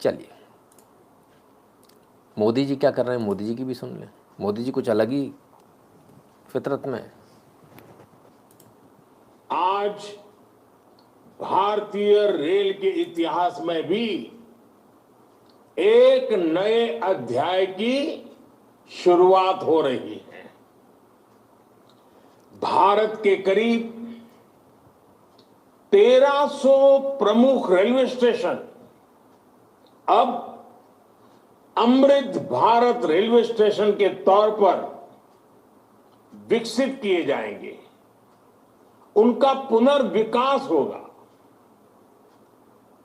चलिए, मोदी जी क्या कर रहे हैं, मोदी जी की भी सुन लें। मोदी जी कुछ अलग ही फितरत में है। आज भारतीय रेल के इतिहास में भी एक नए अध्याय की शुरुआत हो रही है। भारत के करीब 1300 प्रमुख रेलवे स्टेशन अब अमृत भारत रेलवे स्टेशन के तौर पर विकसित किए जाएंगे। उनका पुनर्विकास होगा,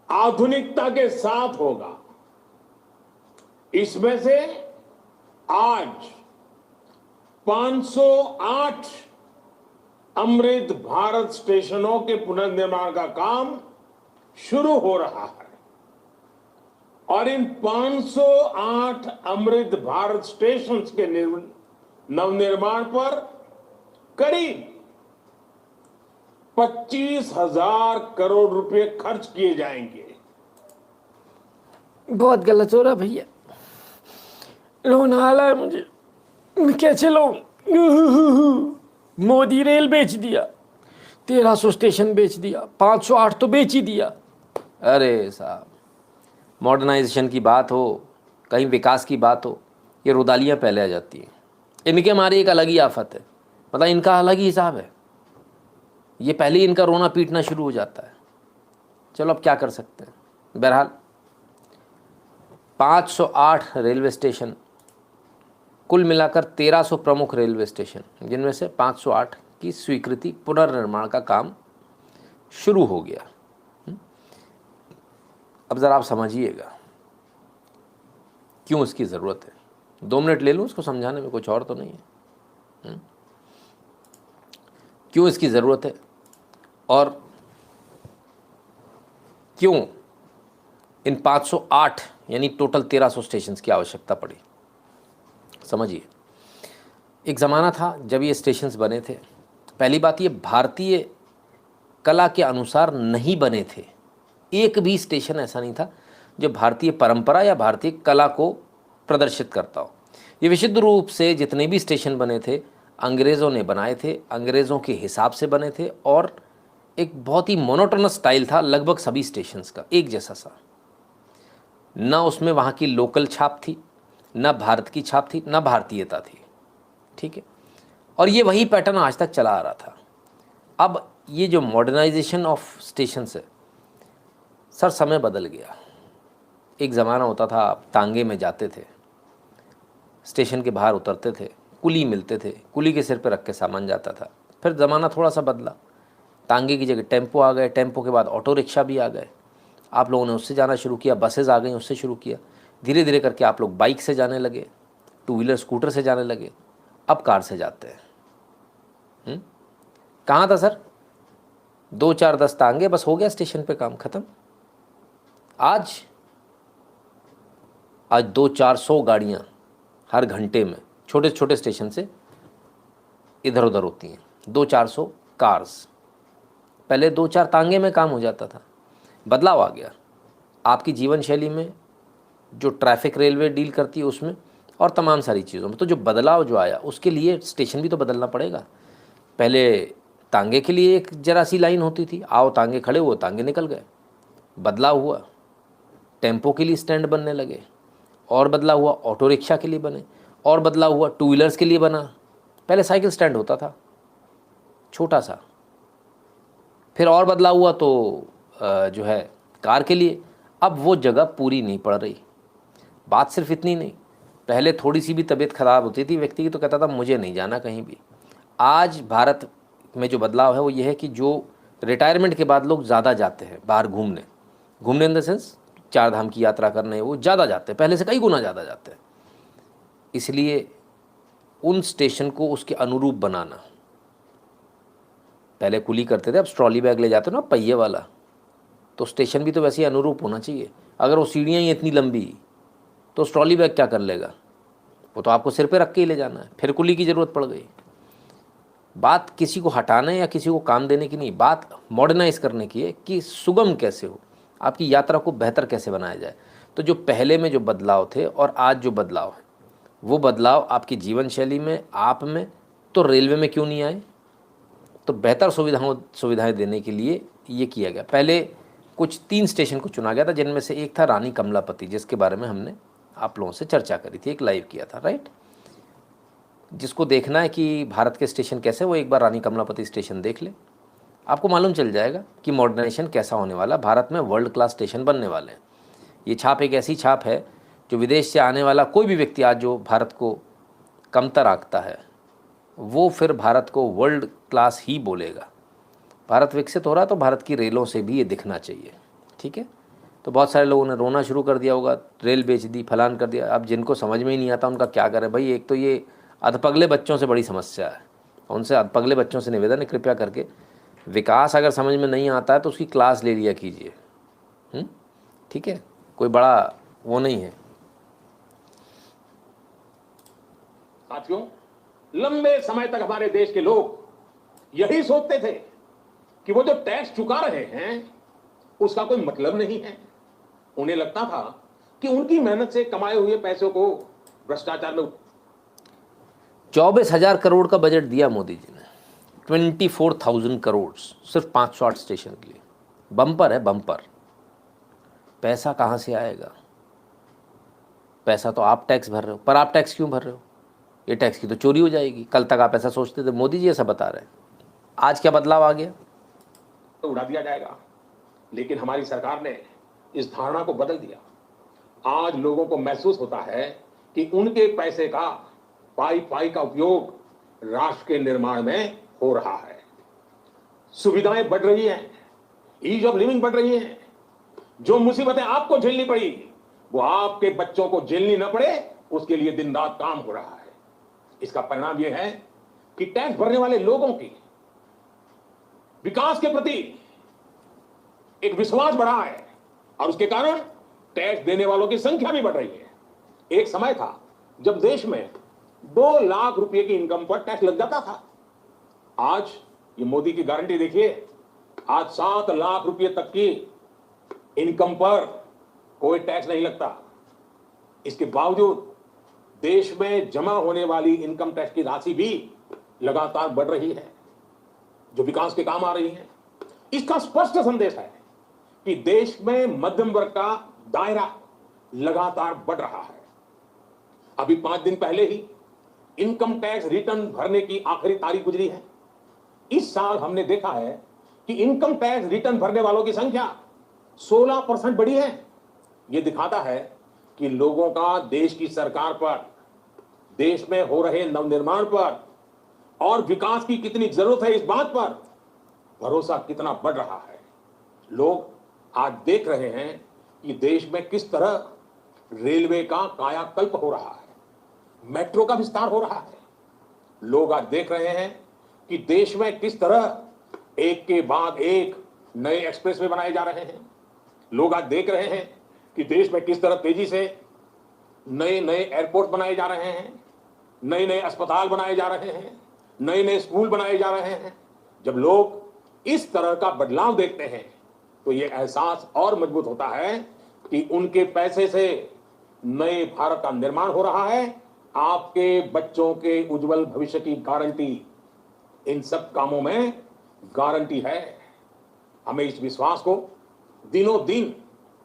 आधुनिकता के साथ होगा। इसमें से आज 508 अमृत भारत स्टेशनों के पुनर्निर्माण का काम शुरू हो रहा है और इन 508 अमृत भारत स्टेशन के नवनिर्माण पर करीब 25,000 करोड़ रुपए खर्च किए जाएंगे। बहुत गलत हो रहा भैया, रोना आ रहा है मुझे। मैं कैसे लाऊं? मोदी रेल बेच दिया, 1300 स्टेशन बेच दिया, 508 तो बेच ही दिया। अरे साहब, मॉडर्नाइजेशन की बात हो, कहीं विकास की बात हो, ये रुदालियाँ पहले आ जाती हैं। इनके हमारी एक अलग ही आफत है, मतलब इनका अलग ही हिसाब है। ये पहले ही इनका रोना पीटना शुरू हो जाता है। चलो अब क्या कर सकते हैं। बहरहाल 508 रेलवे स्टेशन, कुल मिलाकर 1300 प्रमुख रेलवे स्टेशन, जिनमें से 508 की स्वीकृति पुनर्निर्माण का काम शुरू हो गया। अब ज़रा आप समझिएगा क्यों इसकी ज़रूरत है। 2 मिनट ले लूँ उसको समझाने में, कुछ और तो नहीं है। क्यों इसकी ज़रूरत है और क्यों इन 508 यानी टोटल 1300 स्टेशंस की आवश्यकता पड़ी। समझिए, एक ज़माना था जब ये स्टेशंस बने थे। पहली बात, ये भारतीय कला के अनुसार नहीं बने थे। एक भी स्टेशन ऐसा नहीं था जो भारतीय परंपरा या भारतीय कला को प्रदर्शित करता हो। ये विशुद्ध रूप से जितने भी स्टेशन बने थे अंग्रेज़ों ने बनाए थे, अंग्रेज़ों के हिसाब से बने थे और एक बहुत ही मोनोटोनस स्टाइल था लगभग सभी स्टेशंस का, एक जैसा सा। ना उसमें वहाँ की लोकल छाप थी, ना भारत की छाप थी, ना भारतीयता थी। ठीक है, और ये वही पैटर्न आज तक चला आ रहा था। अब ये जो मॉडर्नाइजेशन ऑफ स्टेशंस है सर, समय बदल गया। एक ज़माना होता था आप तांगे में जाते थे, स्टेशन के बाहर उतरते थे, कुली मिलते थे, कुली के सिर पर रख के सामान जाता था। फिर ज़माना थोड़ा सा बदला, तांगे की जगह टेम्पो आ गए, टेम्पो के बाद ऑटो रिक्शा भी आ गए। आप लोगों ने उससे जाना शुरू किया, बसेज आ गई उससे शुरू किया। धीरे धीरे करके आप लोग बाइक से जाने लगे, 2 व्हीलर स्कूटर से जाने लगे, अब कार से जाते हैं। कहाँ था सर? 2-4-10 तांगे, बस हो गया स्टेशन पे काम ख़त्म। आज 200-400 गाड़ियाँ हर घंटे में छोटे छोटे स्टेशन से इधर उधर होती हैं। 200-400 कार्स। पहले 2-4 तांगे में काम हो जाता था। बदलाव आ गया आपकी जीवन शैली में, जो ट्रैफिक रेलवे डील करती है उसमें, और तमाम सारी चीज़ों में। तो जो बदलाव जो आया उसके लिए स्टेशन भी तो बदलना पड़ेगा। पहले तांगे के लिए एक जरा सी लाइन होती थी, आओ तांगे खड़े हुए, तांगे निकल गए। बदलाव हुआ, टेम्पो के लिए स्टैंड बनने लगे, और बदलाव हुआ ऑटो रिक्शा के लिए बने, और बदलाव हुआ 2 व्हीलर्स के लिए बना। पहले साइकिल स्टैंड होता था छोटा सा, फिर और बदलाव हुआ तो जो है कार के लिए। अब वो जगह पूरी नहीं पड़ रही। बात सिर्फ इतनी नहीं, पहले थोड़ी सी भी तबीयत ख़राब होती थी व्यक्ति की तो कहता था मुझे नहीं जाना कहीं भी। आज भारत में जो बदलाव है वो ये है कि जो रिटायरमेंट के बाद लोग ज़्यादा जाते हैं बाहर घूमने, घूमने इन द सेंस 4 धाम की यात्रा करने, वो ज़्यादा जाते हैं, पहले से कई गुना ज़्यादा जाते हैं। इसलिए उन स्टेशन को उसके अनुरूप बनाना, पहले कुली करते थे, अब ट्रॉली बैग ले जाते हो ना पहिए वाला, तो स्टेशन भी तो वैसे ही अनुरूप होना चाहिए। अगर वो सीढ़ियाँ ही इतनी लंबी तो उस ट्रॉली बैग क्या कर लेगा? वो तो आपको सिर पे रख के ही ले जाना है, फिर कुली की ज़रूरत पड़ गई। बात किसी को हटाने या किसी को काम देने की नहीं, बात मॉडर्नाइज करने की है कि सुगम कैसे हो, आपकी यात्रा को बेहतर कैसे बनाया जाए। तो जो पहले में जो बदलाव थे और आज जो बदलाव है, वो बदलाव आपकी जीवन शैली में, आप में, तो रेलवे में क्यों नहीं आए? तो बेहतर सुविधाएं देने के लिए ये किया गया। पहले कुछ 3 स्टेशन को चुना गया था, जिनमें से एक था रानी कमलापति, जिसके बारे में हमने आप लोगों से चर्चा करी थी, एक लाइव किया था, राइट। जिसको देखना है कि भारत के स्टेशन कैसे, वो एक बार रानी कमलापति स्टेशन देख ले, आपको मालूम चल जाएगा कि मॉडर्नाइजेशन कैसा होने वाला। भारत में वर्ल्ड क्लास स्टेशन बनने वाले हैं। ये छाप एक ऐसी छाप है जो विदेश से आने वाला कोई भी व्यक्ति आज जो भारत को कमतर आंकता है, वो फिर भारत को वर्ल्ड क्लास ही बोलेगा। भारत विकसित हो रहा है तो भारत की रेलों से भी ये दिखना चाहिए, ठीक है। तो बहुत सारे लोगों ने रोना शुरू कर दिया होगा, रेल बेच दी, फलान कर दिया। अब जिनको समझ में ही नहीं आता उनका क्या करें भाई। एक तो ये अधपगले बच्चों से बड़ी समस्या है, उनसे अधपगले बच्चों से निवेदन है, कृपया करके विकास अगर समझ में नहीं आता है तो उसकी क्लास ले लिया कीजिए, ठीक है, कोई बड़ा वो नहीं है। साथियों, लंबे समय तक हमारे देश के लोग यही सोचते थे कि वो जो टैक्स चुका रहे हैं उसका कोई मतलब नहीं है। उन्हें लगता था कि उनकी मेहनत से कमाए हुए पैसों को भ्रष्टाचार में 24,000 करोड़ का बजट दिया मोदी जी ने, 24,000 करोड़ सिर्फ 508 स्टेशन के लिए। बम्पर है, बम्पर। पैसा कहाँ से आएगा? पैसा तो आप टैक्स भर रहे हो, पर आप टैक्स क्यों भर रहे हो? ये टैक्स की तो चोरी हो जाएगी। कल तक आप ऐसा सोचते थे, मोदी जी ऐसा बता रहे हैं। आज क्या बदलाव आ गया? तो उड़ा दिया जाएगा, लेकिन हमारी सरकार ने इस धारणा को बदल दिया। आज लोगों को महसूस होता है कि उनके पैसे का पाई पाई का उपयोग राष्ट्र के निर्माण में हो रहा है। सुविधाएं बढ़ रही हैं, ईज ऑफ लिविंग बढ़ रही है। जो मुसीबतें आपको झेलनी पड़ी वो आपके बच्चों को झेलनी न पड़े, उसके लिए दिन रात काम हो रहा है। इसका परिणाम यह है कि टैक्स भरने वाले लोगों की विकास के प्रति एक विश्वास बढ़ा है और उसके कारण टैक्स देने वालों की संख्या भी बढ़ रही है। एक समय था जब देश में 2 लाख रुपए की इनकम पर टैक्स लग जाता था। आज ये मोदी की गारंटी देखिए, आज 7 लाख रुपए तक की इनकम पर कोई टैक्स नहीं लगता। इसके बावजूद देश में जमा होने वाली इनकम टैक्स की राशि भी लगातार बढ़ रही है, जो विकास के काम आ रही है। इसका स्पष्ट संदेश है कि देश में मध्यम वर्ग का दायरा लगातार बढ़ रहा है। अभी 5 दिन पहले ही इनकम टैक्स रिटर्न भरने की आखिरी तारीख गुजरी है। इस साल हमने देखा है कि इनकम टैक्स रिटर्न भरने वालों की संख्या 16% बढ़ी है। यह दिखाता है कि लोगों का देश की सरकार पर, देश में हो रहे नवनिर्माण पर और विकास की कितनी जरूरत है, इस बात पर भरोसा कितना बढ़ रहा है। लोग आज देख रहे हैं कि देश में किस तरह रेलवे का कायाकल्प हो रहा है, मेट्रो का विस्तार हो रहा है। लोग आज देख रहे हैं कि देश में किस तरह एक के बाद एक नए एक्सप्रेसवे बनाए जा रहे हैं। लोग आज देख रहे हैं कि देश में किस तरह तेजी से नए नए एयरपोर्ट बनाए जा रहे हैं, नए नए अस्पताल बनाए जा रहे हैं, नए नए स्कूल बनाए जा रहे हैं। जब लोग इस तरह का बदलाव देखते हैं तो ये एहसास और मजबूत होता है कि उनके पैसे से नए भारत का निर्माण हो रहा है। आपके बच्चों के उज्जवल भविष्य की गारंटी इन सब कामों में गारंटी है। हमें इस विश्वास को दिनों दिन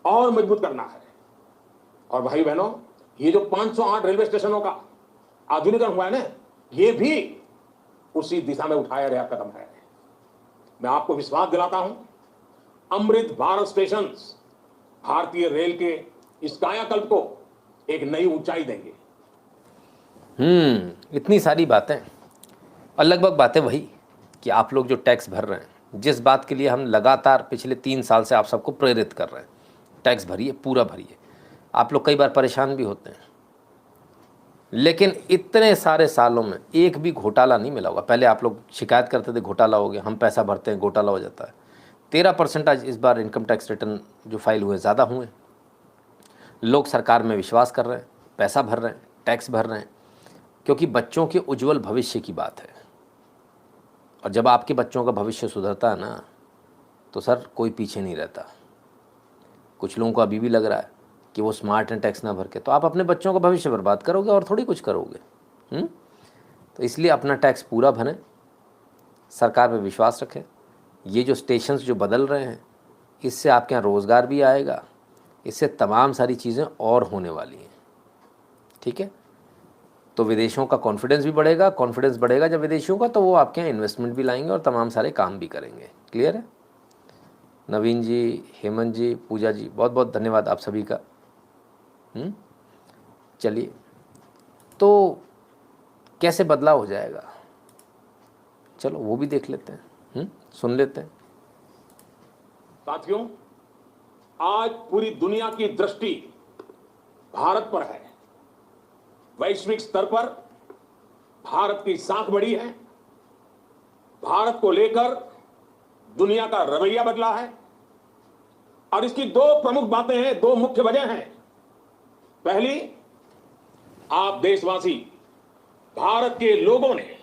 और मजबूत करना है। और भाई बहनों, ये जो 508 रेलवे स्टेशनों का आधुनिकीकरण हुआ है ना, ये भी उसी दिशा में उठाया गया कदम है। मैं आपको विश्वास दिलाता हूं, अमृत भारत स्टेशन भारतीय रेल के इस कायाकल्प को एक नई ऊंचाई देंगे। इतनी सारी बातें और लगभग बातें वही कि आप लोग जो टैक्स भर रहे हैं, जिस बात के लिए हम लगातार पिछले 3 साल से आप सबको प्रेरित कर रहे हैं, टैक्स भरिए, पूरा भरिए। आप लोग कई बार परेशान भी होते हैं, लेकिन इतने सारे सालों में एक भी घोटाला नहीं मिला होगा। पहले आप लोग शिकायत करते थे घोटाला हो गया, हम पैसा भरते हैं घोटाला हो जाता है। 13% आज इस बार इनकम टैक्स रिटर्न जो फाइल हुए ज़्यादा हुए। लोग सरकार में विश्वास कर रहे हैं, पैसा भर रहे हैं, टैक्स भर रहे हैं, क्योंकि बच्चों के उज्जवल भविष्य की बात है। और जब आपके बच्चों का भविष्य सुधरता है ना, तो सर कोई पीछे नहीं रहता। कुछ लोगों को अभी भी लग रहा है कि वो स्मार्ट हैं टैक्स ना भर के, तो आप अपने बच्चों का भविष्य बर्बाद करोगे और थोड़ी कुछ करोगे। तो इसलिए अपना टैक्स पूरा भरें, सरकार पे विश्वास रखें। ये जो स्टेशंस जो बदल रहे हैं, इससे आपके यहाँ रोज़गार भी आएगा, इससे तमाम सारी चीज़ें और होने वाली हैं। ठीक है, तो विदेशों का कॉन्फिडेंस भी बढ़ेगा। कॉन्फिडेंस बढ़ेगा जब विदेशियों का, तो वो आपके यहाँ इन्वेस्टमेंट भी लाएंगे और तमाम सारे काम भी करेंगे। क्लियर है? नवीन जी, हेमंत जी, पूजा जी, बहुत बहुत धन्यवाद आप सभी का। चलिए, तो कैसे बदलाव हो जाएगा, चलो वो भी देख लेते हैं, सुन लेते हैं। साथियों, आज पूरी दुनिया की दृष्टि भारत पर है। वैश्विक स्तर पर भारत की साख बढ़ी है। भारत को लेकर दुनिया का रवैया बदला है, और इसकी दो प्रमुख बातें हैं, दो मुख्य वजह हैं। पहली, आप देशवासी, भारत के लोगों ने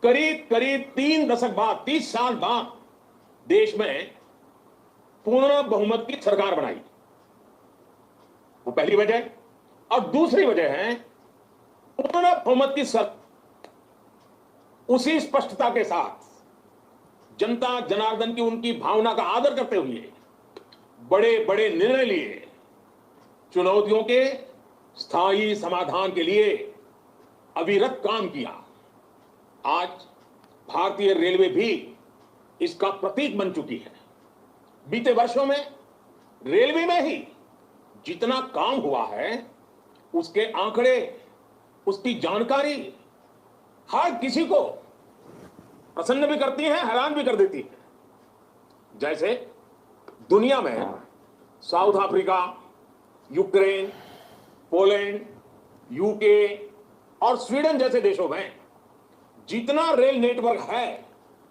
करीब करीब 3 दशक बाद, 30 साल बाद देश में पूर्ण बहुमत की सरकार बनाई, वो पहली वजह। और दूसरी वजह है पूर्ण बहुमत की सरकार उसी स्पष्टता के साथ जनता जनार्दन की उनकी भावना का आदर करते हुए बड़े बड़े निर्णय लिए, चुनौतियों के स्थायी समाधान के लिए अविरत काम किया। आज भारतीय रेलवे भी इसका प्रतीक बन चुकी है। बीते वर्षों में रेलवे में ही जितना काम हुआ है, उसके आंकड़े, उसकी जानकारी हर किसी को प्रसन्न भी करती है, हैरान भी कर देती है। जैसे दुनिया में south Africa, Ukraine, Poland, UK और स्वीडन जैसे देशों में जितना रेल नेटवर्क है,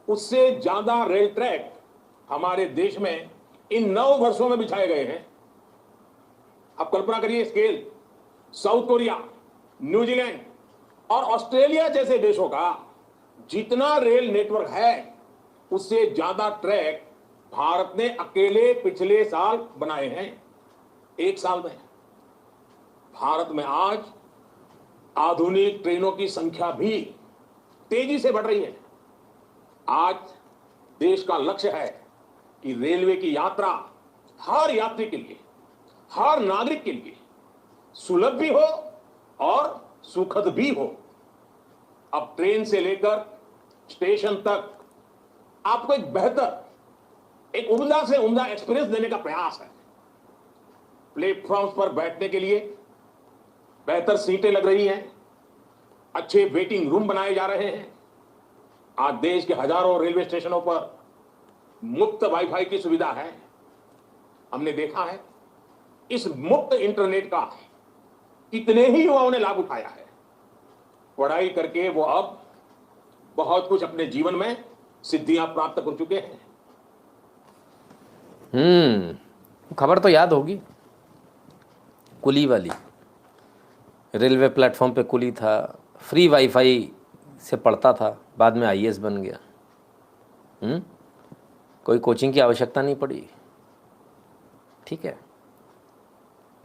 उससे ज्यादा रेल ट्रैक हमारे देश में इन 9 वर्षों में बिछाए गए हैं। अब कल्पना करिए स्केल। साउथ कोरिया, न्यूजीलैंड और ऑस्ट्रेलिया जैसे देशों का जितना रेल नेटवर्क है, उससे ज्यादा ट्रैक भारत ने अकेले पिछले साल बनाए हैं, 1 साल में। भारत में आज आधुनिक ट्रेनों की संख्या भी तेजी से बढ़ रही है। आज देश का लक्ष्य है कि रेलवे की यात्रा हर यात्री के लिए, हर नागरिक के लिए सुलभ भी हो और सुखद भी हो। अब ट्रेन से लेकर स्टेशन तक आपको एक बेहतर, एक उम्दा से उम्दा एक्सपीरियंस देने का प्रयास है। प्लेटफॉर्म्स पर बैठने के लिए बेहतर सीटें लग रही हैं, अच्छे वेटिंग रूम बनाए जा रहे हैं। आज देश के हजारों रेलवे स्टेशनों पर मुफ्त वाईफाई की सुविधा है। हमने देखा है इस मुफ्त इंटरनेट का कितने ही युवाओं ने लाभ उठाया है। पढ़ाई करके वो अब बहुत कुछ अपने जीवन में सिद्धियां प्राप्त कर चुके हैं। खबर तो याद होगी, कुली वाली। रेलवे प्लेटफॉर्म पे कुली था, फ्री वाईफाई से पढ़ता था, बाद में आईएएस बन गया। कोई कोचिंग की आवश्यकता नहीं पड़ी। ठीक है,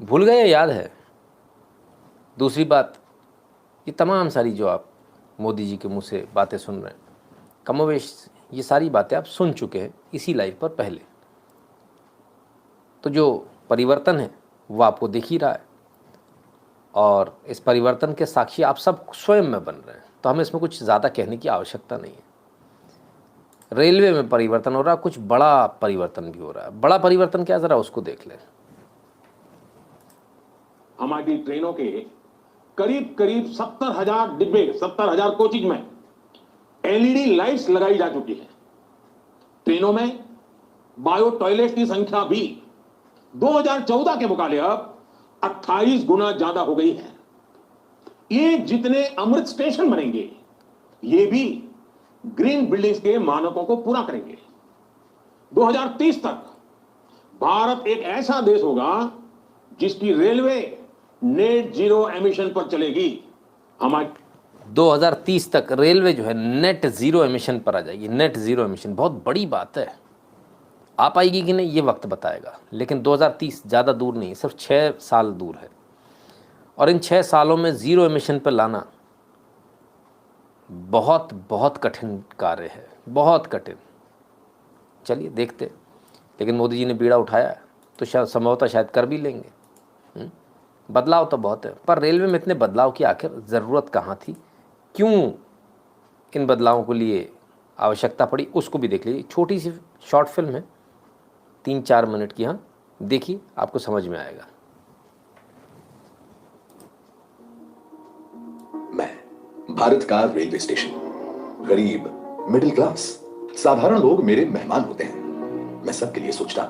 भूल गए, याद है। दूसरी बात, ये तमाम सारी जो आप मोदी जी के मुंह से बातें सुन रहे हैं, कमोवेश ये सारी बातें आप सुन चुके हैं इसी लाइव पर पहले। तो जो परिवर्तन है वो आपको दिख ही रहा है, और इस परिवर्तन के साक्षी आप सब स्वयं में बन रहे हैं। तो हमें इसमें कुछ ज़्यादा कहने की आवश्यकता नहीं है। रेलवे में परिवर्तन हो रहा है, कुछ बड़ा परिवर्तन भी हो रहा है। बड़ा परिवर्तन क्या, ज़रा उसको देख लें। हमारी ट्रेनों के करीब करीब 70,000 डिब्बे, 70,000 कोचिंग में एलईडी लाइट्स लगाई जा चुकी है। ट्रेनों में बायो टॉयलेट की संख्या भी 2014 के मुकाबले अब 28 गुना ज्यादा हो गई है। ये जितने अमृत स्टेशन बनेंगे, ये भी ग्रीन बिल्डिंग्स के मानकों को पूरा करेंगे। 2030 तक भारत एक ऐसा देश होगा जिसकी रेलवे नेट जीरो एमिशन पर चलेगी। हमारी 2030 तक रेलवे जो है नेट जीरो एमिशन पर आ जाएगी। नेट जीरो एमिशन बहुत बड़ी बात है। आ पाएगी कि नहीं ये वक्त बताएगा, लेकिन 2030 ज़्यादा दूर नहीं, सिर्फ 6 साल दूर है। और इन 6 सालों में ज़ीरो एमिशन पर लाना बहुत बहुत कठिन कार्य है, बहुत कठिन। चलिए देखते, लेकिन मोदी जी ने बीड़ा उठाया तो शायद संभवतः शायद कर भी लेंगे। बदलाव तो बहुत है, पर रेलवे में इतने बदलाव की आखिर ज़रूरत कहाँ थी, क्यों इन बदलावों के लिए आवश्यकता पड़ी, उसको भी देख लीजिए। छोटी सी शॉर्ट फिल्म है, 3-4 मिनट की। हाँ देखिए, आपको समझ में आएगा। मैं भारत का रेलवे स्टेशन, गरीब, मिडिल क्लास, साधारण लोग मेरे मेहमान होते हैं। मैं सबके लिए सोचता,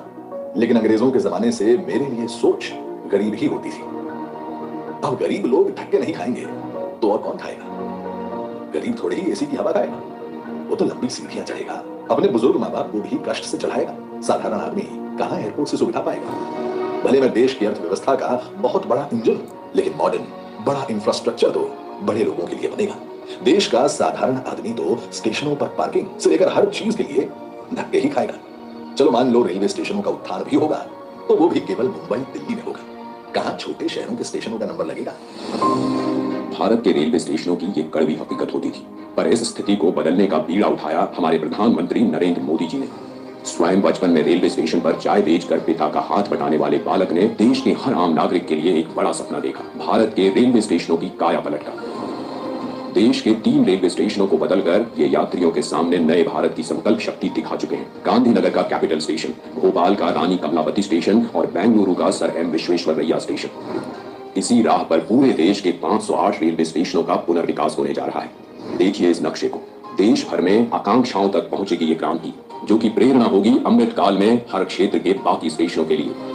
लेकिन अंग्रेजों के जमाने से मेरे लिए सोच गरीब ही होती थी। अब गरीब लोग धक्के नहीं खाएंगे तो और कौन खाएगा? गरीब थोड़े ही एसी की हवा खाएगा, वो तो लंबी सीढ़ियां चढ़ेगा, अपने बुजुर्ग माँ बाप को भी कष्ट से चढ़ाएगा। साधारण आदमी कहां एयरपोर्ट से सुविधा पाएगा? भले मैं देश की अर्थव्यवस्था का बहुत बड़ा इंजन हूं, लेकिन मॉडर्न बड़ा इंफ्रास्ट्रक्चर तो बड़े लोगों के लिए बनेगा। देश का साधारण आदमी तो स्टेशनों पर पार्किंग से लेकर हर चीज के लिए धक्के ही खाएगा। चलो मान लो रेलवे स्टेशनों का उत्थान भी होगा, तो वो भी केवल मुंबई दिल्ली में होगा। कहां छोटे शहरों के स्टेशनों का नंबर लगेगा? भारत के रेलवे स्टेशनों की ये कड़वी हकीकत होती थी, पर इस स्थिति को बदलने का बीड़ा उठाया हमारे प्रधानमंत्री नरेंद्र मोदी जी ने। स्वयं बचपन में रेलवे स्टेशन पर चाय बेचकर पिता का हाथ बटाने वाले बालक ने देश के हर आम नागरिक के लिए एक बड़ा सपना देखा, भारत के रेलवे स्टेशनों की काया पलट का। देश के 3 रेलवे स्टेशनों को बदलकर ये यात्रियों के सामने नए भारत की संकल्प शक्ति दिखा चुके हैं। गांधीनगर का कैपिटल स्टेशन, भोपाल का रानी कमलावती स्टेशन और बेंगलुरु का सर एम विश्वेश्वरैया स्टेशन। इसी राह पर पूरे देश के 508 रेलवे स्टेशनों का पुनर्विकास होने जा रहा है। देखिए इस नक्शे को, देश भर में आकांक्षाओं तक पहुंचेगी ये क्रांति, जो कि प्रेरणा होगी अमृत काल में हर क्षेत्र के बाकी स्टेशनों के लिए।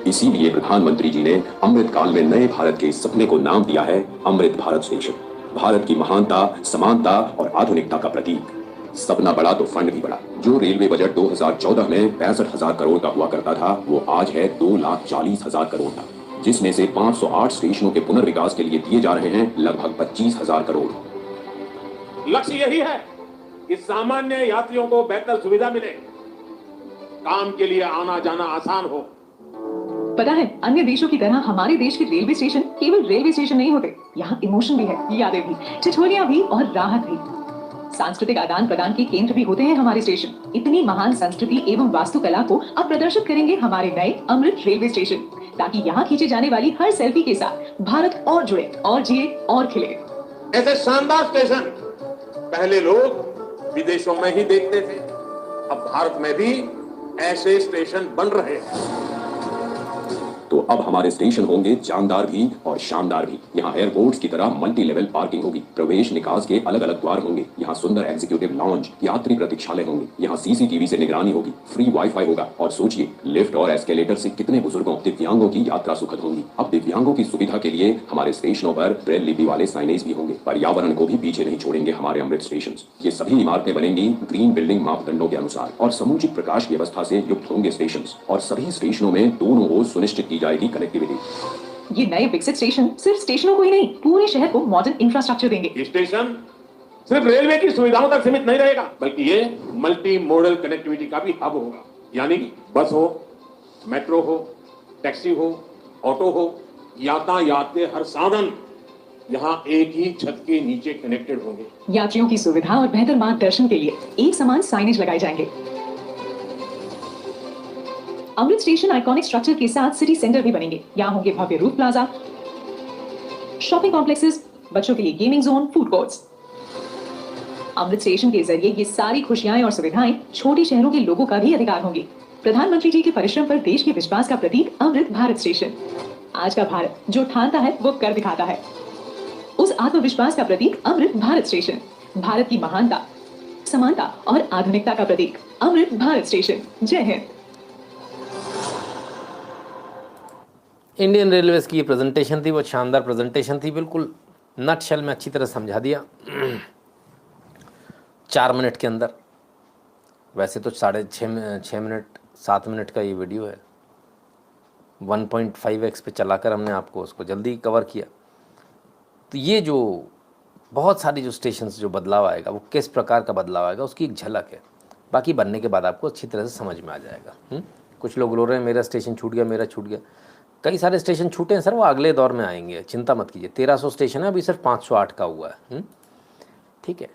इसीलिए प्रधानमंत्री जी ने अमृत काल में नए भारत के इस सपने को नाम दिया है अमृत भारत स्टेशन। भारत की महानता, समानता और आधुनिकता का प्रतीक। सपना बड़ा तो फंड भी बड़ा। जो रेलवे बजट 2014 में 65,000 करोड़ का हुआ करता था, वो आज है 2,40,000 करोड़ का, जिसमें से 508 स्टेशनों के पुनर्विकास के लिए दिए जा रहे हैं लगभग 25,000 करोड़। लक्ष्य यही है कि सामान्य यात्रियों को बेहतर सुविधा मिले, काम के लिए आना जाना आसान हो। पता है, अन्य देशों की तरह हमारे देश के रेलवे स्टेशन केवल रेलवे स्टेशन नहीं होते, यहाँ इमोशन भी है, यादें भी, ठिठुरियां भी और राहत भी। सांस्कृतिक आदान प्रदान के केंद्र भी होते हैं हमारे स्टेशन। इतनी महान संस्कृति एवं वास्तुकला को अब प्रदर्शित करेंगे हमारे नए अमृत रेलवे स्टेशन, ताकि यहाँ खींचे जाने वाली हर सेल्फी के साथ भारत और जुड़े और जिए और खिले। ऐसे शानदार स्टेशन पहले लोग विदेशों में ही देखते थे, अब भारत में भी ऐसे स्टेशन बन रहे हैं। तो अब हमारे स्टेशन होंगे जानदार भी और शानदार भी। यहाँ एयरपोर्ट्स की तरह मल्टी लेवल पार्किंग होगी, प्रवेश निकास के अलग अलग द्वार होंगे, यहाँ सुंदर एग्जीक्यूटिव लॉन्ज, यात्री प्रतीक्षालय होंगे, यहाँ सीसीटीवी से निगरानी होगी, फ्री वाईफाई होगा। और सोचिए, लिफ्ट और एस्केलेटर से कितने बुजुर्गों, दिव्यांगों की यात्रा सुखद होगी। अब दिव्यांगों की सुविधा के लिए हमारे स्टेशनों पर ब्रेल लिपि वाले साइनेज भी होंगे। पर्यावरण को भी पीछे नहीं छोड़ेंगे हमारे अमृत स्टेशन। ये सभी इमारतें बनेंगी ग्रीन बिल्डिंग मापदंडों के अनुसार और समुचित प्रकाश व्यवस्था से युक्त होंगे स्टेशन। और सभी स्टेशनों में दोनों ओर सुनिश्चित की जाएगी कनेक्टिविटी। ये नए विकसित स्टेशन सिर्फ स्टेशनों को ही नहीं, पूरे शहर को मॉडर्न इंफ्रास्ट्रक्चर देंगे। ये स्टेशन सिर्फ रेलवे की सुविधाओं तक सीमित नहीं रहेगा, बल्कि ये मल्टी मोडल कनेक्टिविटी का भी हब होगा। यानी बस हो, मेट्रो हो, टैक्सी हो, ऑटो हो, यातायात के हर साधन यहाँ एक ही छत के नीचे कनेक्टेड होंगे। यात्रियों की सुविधा और बेहतर मार्गदर्शन के लिए एक समान साइनेज लगाए जाएंगे। अमृत स्टेशन आइकॉनिक स्ट्रक्चर के साथ सिटी सेंटर भी बनेंगे। यहाँ होंगे भव्य रूफ प्लाजा, शॉपिंग कॉम्प्लेक्सेस, बच्चों के लिए गेमिंग जोन, फूड कोर्ट्स। अमृत स्टेशन के जरिए ये सारी खुशियां और सुविधाएं छोटे शहरों के लोगों का भी अधिकार होंगी। प्रधानमंत्री जी के परिश्रम पर देश के विश्वास का प्रतीक अमृत भारत स्टेशन। आज का भारत जो ठानता है वो कर दिखाता है। उस आत्मविश्वास का प्रतीक अमृत भारत स्टेशन, भारत की महानता, समानता और आधुनिकता का प्रतीक अमृत भारत स्टेशन। जय हिंद। इंडियन रेलवेज की ये प्रेजेंटेशन थी, वो शानदार प्रेजेंटेशन थी, बिल्कुल नटशेल में अच्छी तरह समझा दिया 4 मिनट के अंदर। वैसे तो 6.5 मिनट 7 मिनट का ये वीडियो है, 1.5x पे चलाकर हमने आपको उसको जल्दी कवर किया। तो ये जो बहुत सारी जो स्टेशंस जो बदलाव आएगा, वो किस प्रकार का बदलाव आएगा उसकी एक झलक है। बाकी बनने के बाद आपको अच्छी तरह से समझ में आ जाएगा। कुछ लोग बोल रहे हैं मेरा स्टेशन छूट गया, मेरा छूट गया। कई सारे स्टेशन छूटे हैं सर, वो अगले दौर में आएंगे, चिंता मत कीजिए। 1300 स्टेशन है, अभी सिर्फ 508 का हुआ है। ठीक है।